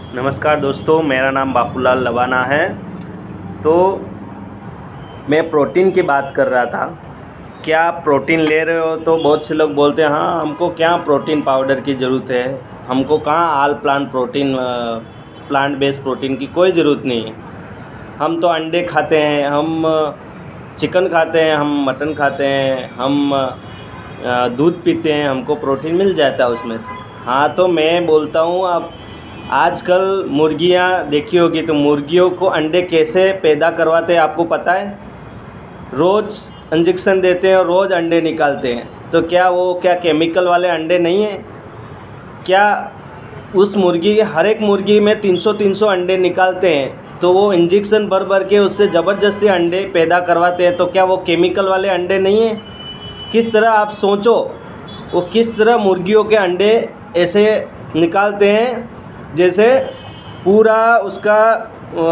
नमस्कार दोस्तों, मेरा नाम बापूलाल लवाना है। तो मैं प्रोटीन की बात कर रहा था। क्या आप प्रोटीन ले रहे हो? तो बहुत से लोग बोलते हैं हाँ, हमको क्या प्रोटीन पाउडर की ज़रूरत है, हमको कहाँ all plant protein plant based protein की कोई ज़रूरत नहीं है। हम तो अंडे खाते हैं, हम चिकन खाते हैं, हम मटन खाते हैं, हम दूध पीते हैं, हमको प्रोटीन मिल जाता है उसमें से। हाँ, तो मैं बोलता हूँ, आप आजकल मुर्गियाँ देखी होगी तो मुर्गियों को अंडे कैसे पैदा करवाते हैं आपको पता है? रोज़ इंजेक्शन देते हैं और रोज़ अंडे निकालते हैं। तो क्या केमिकल वाले अंडे नहीं हैं? क्या उस मुर्गी हर एक मुर्गी में 300 अंडे निकालते हैं, तो वो इंजेक्शन भर भर के उससे ज़बरदस्ती अंडे पैदा करवाते हैं, तो क्या वो केमिकल वाले अंडे नहीं हैं? किस तरह आप सोचो, वो किस तरह मुर्गियों के अंडे ऐसे निकालते हैं जैसे पूरा उसका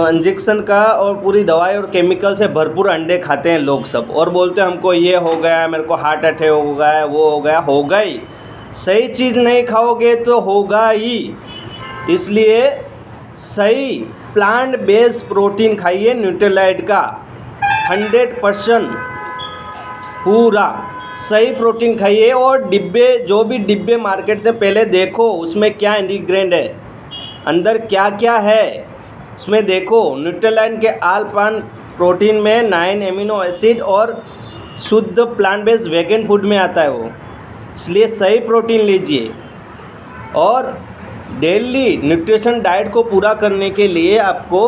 इंजेक्शन का और पूरी दवाई और केमिकल से भरपूर अंडे खाते हैं लोग सब, और बोलते हैं हमको ये हो गया, मेरे को हार्ट अटैक हो गया, वो हो गया। होगा ही, सही चीज़ नहीं खाओगे तो होगा ही। इसलिए सही प्लांट बेस्ड प्रोटीन खाइए, न्यूट्रीलाइट का 100% पूरा सही प्रोटीन खाइए। और डिब्बे, जो भी डिब्बे मार्केट से पहले देखो उसमें क्या इंग्रेडिएंट है, अंदर क्या क्या है उसमें देखो। न्यूट्रीलाइन के आल प्लांट प्रोटीन में 9 एमिनो एसिड और शुद्ध प्लांट बेस्ड वेगन फूड में आता है वो। इसलिए सही प्रोटीन लीजिए। और डेली न्यूट्रिशन डाइट को पूरा करने के लिए आपको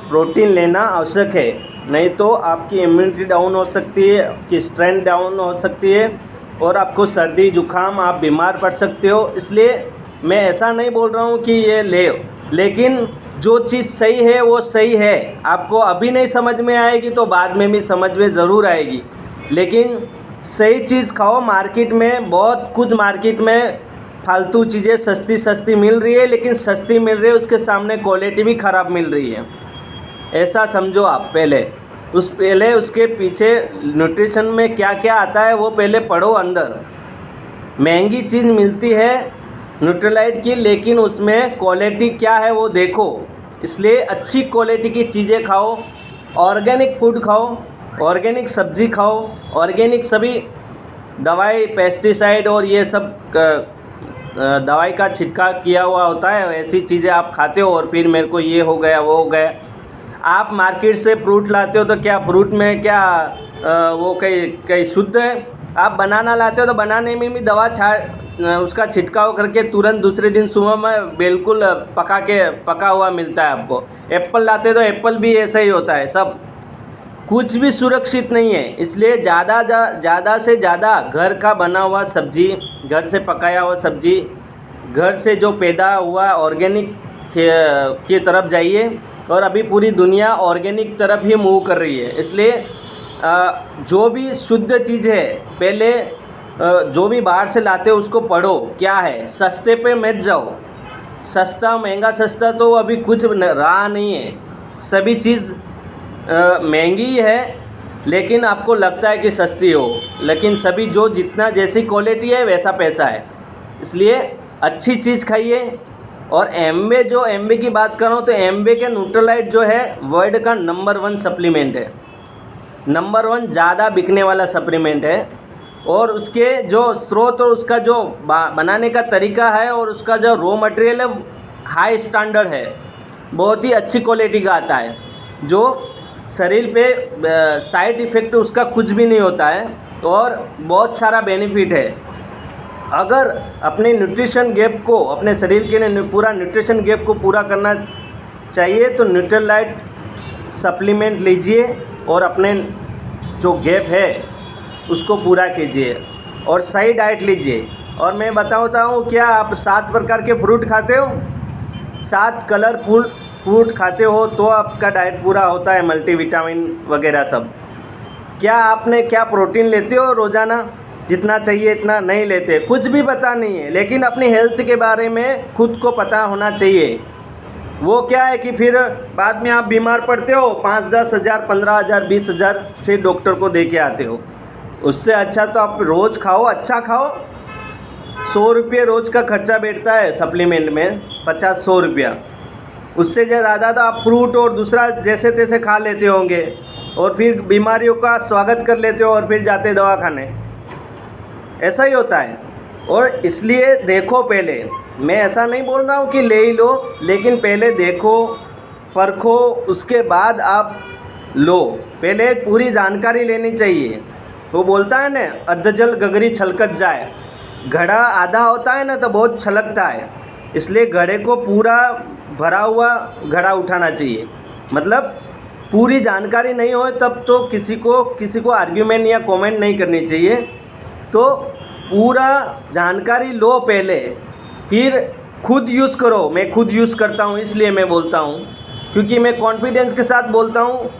प्रोटीन लेना आवश्यक है, नहीं तो आपकी इम्यूनिटी डाउन हो सकती है, आपकी स्ट्रेंथ डाउन हो सकती है और आपको सर्दी जुकाम, आप बीमार पड़ सकते हो। इसलिए मैं ऐसा नहीं बोल रहा हूँ कि ये ले, लेकिन जो चीज़ सही है वो सही है। आपको अभी नहीं समझ में आएगी तो बाद में भी समझ में ज़रूर आएगी, लेकिन सही चीज़ खाओ। मार्केट में बहुत कुछ, मार्केट में फालतू चीज़ें सस्ती मिल रही है, लेकिन सस्ती मिल रही है उसके सामने क्वालिटी भी ख़राब मिल रही है। ऐसा समझो आप। पहले उसके पीछे न्यूट्रिशन में क्या क्या आता है वो पहले पढ़ो। अंदर महंगी चीज़ मिलती है न्यूट्रीलाइट की, लेकिन उसमें क्वालिटी क्या है वो देखो। इसलिए अच्छी क्वालिटी की चीज़ें खाओ, ऑर्गेनिक फूड खाओ, ऑर्गेनिक सब्ज़ी खाओ, ऑर्गेनिक सभी दवाई, पेस्टिसाइड और ये सब दवाई का छिड़काव किया हुआ होता है, ऐसी चीज़ें आप खाते हो और फिर मेरे को ये हो गया वो हो गया। आप मार्केट से फ्रूट लाते हो तो क्या फ्रूट में क्या वो कहीं शुद्ध है? आप बनाना लाते हो तो बनाने में भी दवा उसका छिड़काव करके तुरंत दूसरे दिन सुबह में बिल्कुल पका हुआ मिलता है आपको। एप्पल लाते हो तो एप्पल भी ऐसा ही होता है। सब कुछ भी सुरक्षित नहीं है। इसलिए ज़्यादा से ज़्यादा घर का बना हुआ सब्ज़ी, घर से पकाया हुआ सब्ज़ी, घर से जो पैदा हुआ ऑर्गेनिक की तरफ जाइए। और अभी पूरी दुनिया ऑर्गेनिक तरफ ही मूव कर रही है। इसलिए जो भी शुद्ध चीज़ है, पहले जो भी बाहर से लाते हो उसको पढ़ो क्या है, सस्ते पे मत जाओ। सस्ता महंगा सस्ता तो अभी कुछ रहा नहीं है। सभी चीज़ महंगी है, लेकिन आपको लगता है कि सस्ती हो, लेकिन सभी जो जितना जैसी क्वालिटी है वैसा पैसा है। इसलिए अच्छी चीज़ खाइए। और एमवे की बात कर रहा हूँ तो एमवे के न्यूट्रीलाइट जो है वर्ल्ड का नंबर 1 सप्लीमेंट है, नंबर 1 ज़्यादा बिकने वाला सप्लीमेंट है। और उसके जो स्रोत और उसका जो बनाने का तरीका है और उसका जो रॉ मटेरियल है हाई स्टैंडर्ड है, बहुत ही अच्छी क्वालिटी का आता है, जो शरीर पे साइड इफ़ेक्ट उसका कुछ भी नहीं होता है और बहुत सारा बेनिफिट है। अगर अपने न्यूट्रिशन गैप को, अपने शरीर के लिए पूरा न्यूट्रिशन गैप को पूरा करना चाहिए तो न्यूट्रीलाइट सप्लीमेंट लीजिए और अपने जो गैप है उसको पूरा कीजिए और सही डाइट लीजिए। और मैं बताता हूँ, क्या आप 7 प्रकार के फ्रूट खाते हो, 7 कलरफुल फ्रूट खाते हो तो आपका डाइट पूरा होता है, मल्टीविटामिन वगैरह सब। क्या प्रोटीन लेते हो रोज़ाना? जितना चाहिए इतना नहीं लेते, कुछ भी पता नहीं है। लेकिन अपनी हेल्थ के बारे में खुद को पता होना चाहिए। वो क्या है कि फिर बाद में आप बीमार पड़ते हो, 5-10 हज़ार, 15 हज़ार, 20 हज़ार फिर डॉक्टर को दे के आते हो। उससे अच्छा तो आप रोज़ खाओ, अच्छा खाओ। 100 रुपये रोज़ का खर्चा बैठता है सप्लीमेंट में, 50-100 रुपया। उससे ज़्यादा तो आप फ्रूट और दूसरा जैसे तैसे खा लेते होंगे और फिर बीमारियों का स्वागत कर लेते हो और फिर जाते दवाखाने। ऐसा ही होता है। और इसलिए देखो पहले, मैं ऐसा नहीं बोल रहा हूँ कि ले ही लो, लेकिन पहले देखो, परखो, उसके बाद आप लो। पहले पूरी जानकारी लेनी चाहिए। वो बोलता है ना, अधजल गगरी छलकत जाए। घड़ा आधा होता है ना तो बहुत छलकता है, इसलिए घड़े को पूरा भरा हुआ घड़ा उठाना चाहिए। मतलब पूरी जानकारी नहीं हो तब तो किसी को आर्ग्यूमेंट या कमेंट नहीं करनी चाहिए। तो पूरा जानकारी लो पहले, फिर खुद यूज़ करो। मैं खुद यूज़ करता हूँ इसलिए मैं बोलता हूँ, क्योंकि मैं कॉन्फिडेंस के साथ बोलता हूँ,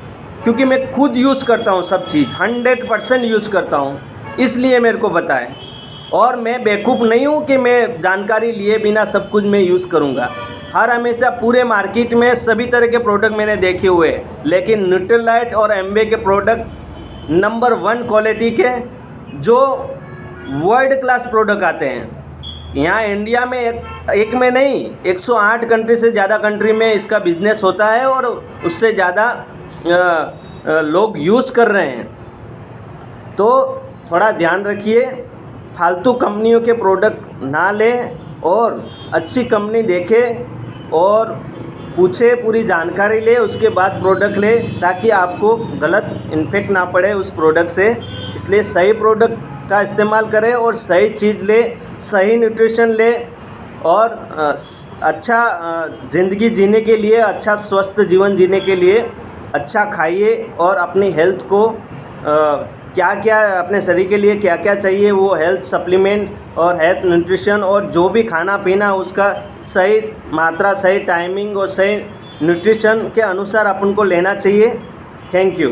क्योंकि मैं खुद यूज़ करता हूँ सब चीज़, 100% यूज़ करता हूँ, इसलिए मेरे को पता है। और मैं बेवकूफ़ नहीं हूँ कि मैं जानकारी लिए बिना सब कुछ मैं यूज़ करूँगा। हर हमेशा पूरे मार्केट में सभी तरह के प्रोडक्ट मैंने देखे हुए हैं, लेकिन न्यूट्रीलाइट और एमवे के प्रोडक्ट नंबर 1 क्वालिटी के, जो वर्ल्ड क्लास प्रोडक्ट आते हैं। यहाँ इंडिया में एक में नहीं, 108 कंट्री से ज़्यादा कंट्री में इसका बिजनेस होता है और उससे ज़्यादा लोग यूज़ कर रहे हैं। तो थोड़ा ध्यान रखिए, फालतू कंपनियों के प्रोडक्ट ना लें और अच्छी कंपनी देखें और पूछे, पूरी जानकारी ले, उसके बाद प्रोडक्ट ले, ताकि आपको गलत इन्फेक्ट ना पड़े उस प्रोडक्ट से। इसलिए सही प्रोडक्ट का इस्तेमाल करें और सही चीज़ ले, सही न्यूट्रिशन ले और अच्छा ज़िंदगी जीने के लिए, अच्छा स्वस्थ जीवन जीने के लिए अच्छा खाइए और अपनी हेल्थ को क्या क्या अपने शरीर के लिए क्या क्या चाहिए वो हेल्थ सप्लीमेंट और हेल्थ न्यूट्रिशन और जो भी खाना पीना उसका सही मात्रा, सही टाइमिंग और सही न्यूट्रिशन के अनुसार अपन को लेना चाहिए। Thank you.